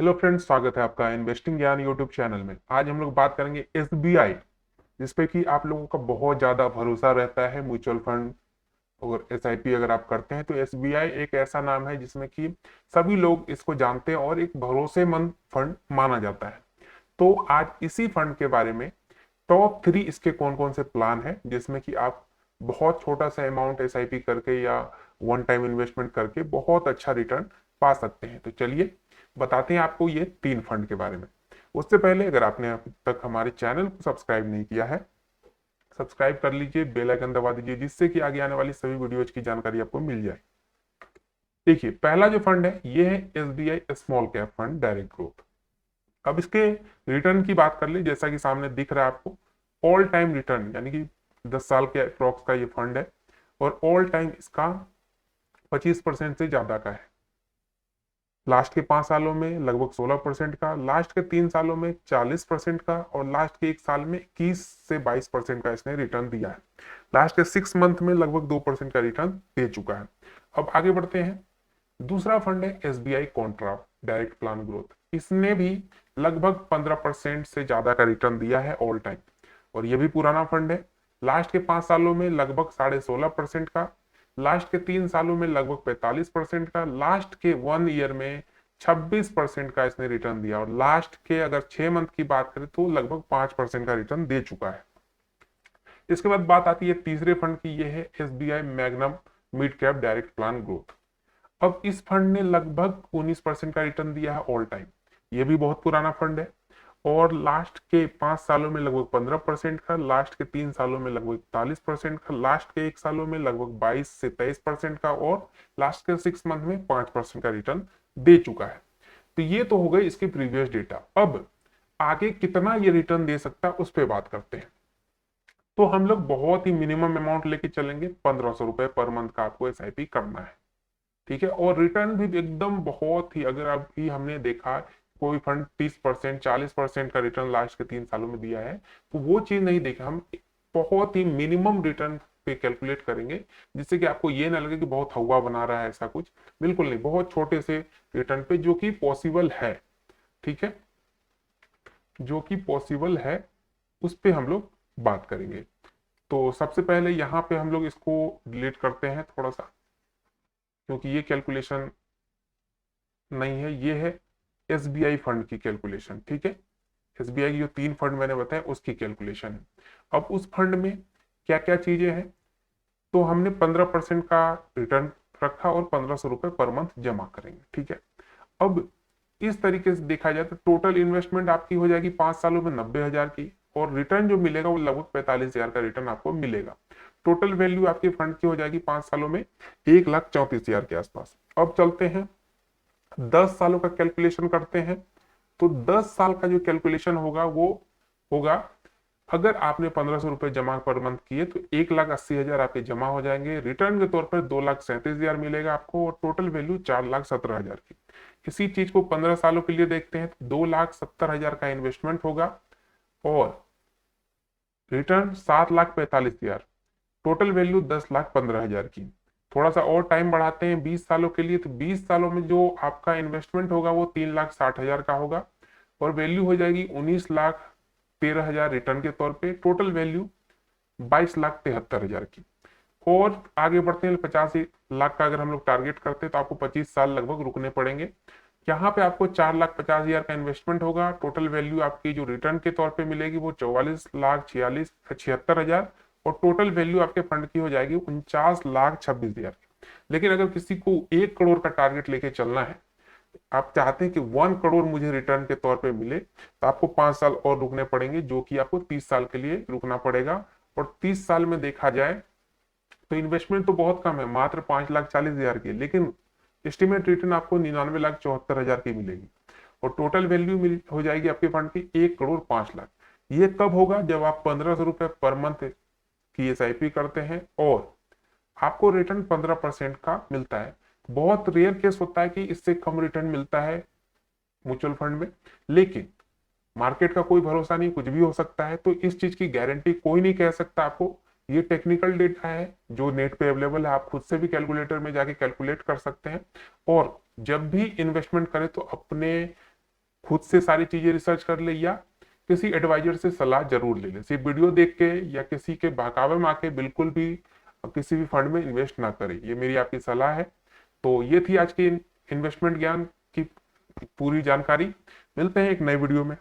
Hello friends, स्वागत है आपका इन्वेस्टिंग ज्ञान यूट्यूब चैनल में। आज हम लोग बात करेंगे एसबीआई, जिसपे कि आप लोगों का बहुत ज्यादा भरोसा रहता है। म्यूचुअल फंड और एसआईपी अगर आप करते हैं तो एसबीआई एक ऐसा नाम है जिसमें कि सभी लोग इसको जानते हैं और एक भरोसेमंद फंड माना जाता है। तो आज इसी फंड के बारे में टॉप 3 इसके कौन कौन से प्लान है जिसमें कि आप बहुत छोटा सा अमाउंट एसआईपी करके या वन टाइम इन्वेस्टमेंट करके बहुत अच्छा रिटर्न पा सकते हैं। तो चलिए बताते हैं आपको ये 3 फंड के बारे में। उससे पहले अगर आपने अब तक हमारे चैनल को सब्सक्राइब नहीं किया है, सब्सक्राइब कर लीजिए, बेल आइकन दबा दीजिए, जिससे कि आगे आने वाली सभी वीडियोज की जानकारी आपको मिल जाए। देखिए, पहला जो फंड है ये है SBI small cap fund direct growth. अब इसके रिटर्न की बात कर ले, जैसा कि सामने दिख रहा है आपको, ऑल टाइम रिटर्न यानी कि 10 साल के अप्रॉक्स का ये फंड है और ऑल टाइम इसका 25% से ज्यादा का है। लास्ट के 5 सालों में लगभग 16% का, लास्ट के 3 सालों में 40% का और लास्ट के 1 साल में 21 से 22% का इसने रिटर्न दिया है। लास्ट के 6 मंथ में लगभग 2% का रिटर्न दे चुका है। अब आगे बढ़ते हैं। दूसरा फंड है SBI Contra direct plan growth. इसने भी लगभग 15% से ज्यादा का रिटर्न दिया है ऑल टाइम, और यह भी पुराना फंड है। लास्ट के 5 सालों में लगभग 16.5% का, लास्ट के 3 सालों में लगभग 45% का, लास्ट के 1 ईयर में 26% का इसने रिटर्न दिया, और लास्ट के अगर 6 मंथ की बात करें तो लगभग 5% का रिटर्न दे चुका है। इसके बाद बात आती है तीसरे फंड की, यह है SBI magnum mid cap direct plan growth. अब इस फंड ने लगभग 19% का रिटर्न दिया है ऑल टाइम। यह भी बहुत पुराना फंड है और लास्ट के 5 सालों में लगभग 15% का, लास्ट के 3 सालों में लगभग 41% का, लास्ट के 1 सालों में लगभग 22 से 23% का और लास्ट के 6 मंथ में 5% का रिटर्न दे चुका है। तो ये तो हो गई इसकी प्रीवियस डेटा। अब आगे कितना ये रिटर्न दे सकता है उस पर बात करते हैं। तो हम लोग बहुत ही मिनिमम अमाउंट लेके चलेंगे, 1500 रुपए पर मंथ का आपको एसआईपी करना है। ठीक है, और रिटर्न भी एकदम बहुत ही, अगर अभी हमने देखा कोई फंड 30% 40% का रिटर्न लास्ट के 3 सालों में दिया है, तो वो चीज नहीं देखा हम। बहुत ही मिनिमम रिटर्न पे कैलकुलेट करेंगे, जिससे कि आपको ये ना लगे कि बहुत हवा बना रहा है, ऐसा कुछ बिल्कुल नहीं। बहुत छोटे से रिटर्न पे जो कि पॉसिबल है, ठीक है, जो कि पॉसिबल है उस पे हम लोग बात करेंगे। तो सबसे पहले यहाँ पे हम लोग इसको डिलीट करते हैं थोड़ा सा, क्योंकि ये कैलकुलेशन नहीं है, ये है एसबीआई फंड की कैलकुलेशन। ठीक है, एसबीआई की जो 3 फंड मैंने बताया उसकी कैलकुलेशन है। अब उस फंड में क्या क्या चीजें हैं, तो हमने 15% का रिटर्न रखा और 1500 रुपए पर मंथ जमा करेंगे। ठीक है, अब इस तरीके से देखा जाए तो टोटल इन्वेस्टमेंट आपकी हो जाएगी 5 सालों में 90,000 की, और रिटर्न जो मिलेगा वो लगभग 45,000 का रिटर्न आपको मिलेगा। टोटल वैल्यू आपके फंड की हो जाएगी 5 सालों में 1,34,000 के आसपास। अब चलते हैं 10 सालों का कैलकुलेशन करते हैं। तो 10 साल का जो कैलकुलेशन होगा वो होगा, अगर आपने 1500 रुपए जमा पर मंथ किए तो 1,80,000 आपके जमा हो जाएंगे। रिटर्न के तौर पर 2,37,000 मिलेगा आपको, और टोटल वैल्यू 4,17,000 की। इसी चीज को 15 सालों के लिए देखते हैं तो 2,70,000 का इन्वेस्टमेंट होगा और रिटर्न 7,45,000, टोटल वैल्यू 10,15,000 की। थोड़ा सा और टाइम बढ़ाते हैं 20 सालों के लिए, तो 20 सालों में जो आपका इन्वेस्टमेंट होगा वो 3,60,000 का होगा, और वैल्यू हो जाएगी 19,13,000 रिटर्न के तौर पे। टोटल वैल्यू 22,73,000 की। और आगे बढ़ते हैं, 85 लाख का अगर हम लोग टारगेट करते हैं तो आपको 25 साल लगभग रुकने पड़ेंगे। यहाँ पे आपको 4,50,000 का इन्वेस्टमेंट होगा। टोटल वैल्यू आपकी जो रिटर्न के तौर पे मिलेगी वो 44,76,000, और टोटल वैल्यू आपके फंड की हो जाएगी 49,26,000। लेकिन अगर किसी को 1 करोड़ का टारगेट लेके चलना है, आप चाहते हैं कि 1 करोड़ मुझे रिटर्न के तौर पे मिले, तो आपको 5 साल और रुकने पड़ेंगे, जो कि आपको 30 साल के लिए रुकना पड़ेगा। और 30 साल में देखा जाए तो इन्वेस्टमेंट तो बहुत कम है, मात्र 5,40,000 की, लेकिन एस्टिमेट रिटर्न आपको 99,74,000 की मिलेगी, और टोटल वैल्यू हो जाएगी आपके फंड की 1,05,00,000। ये कब होगा, जब आप 1,500 रुपए पर मंथ की एसआईपी करते हैं और आपको रिटर्न 15% का मिलता है। बहुत रेयर केस होता है कि इससे कम रिटर्न मिलता है म्यूचुअल फंड में, लेकिन मार्केट का कोई भरोसा नहीं, कुछ भी हो सकता है, तो इस चीज की गारंटी कोई नहीं कह सकता आपको। ये टेक्निकल डेटा है जो नेट पे अवेलेबल है, आप खुद से भी कैलकुलेटर में जाके कैलकुलेट कर सकते हैं। और जब भी इन्वेस्टमेंट करें तो अपने खुद से सारी चीजें रिसर्च कर ले या किसी एडवाइजर से सलाह जरूर ले ले। सिर्फ वीडियो देख के या किसी के बहकावे में आके बिल्कुल भी किसी भी फंड में इन्वेस्ट ना करें, ये मेरी आपकी सलाह है। तो ये थी आज की इन्वेस्टमेंट ज्ञान की पूरी जानकारी। मिलते हैं एक नए वीडियो में।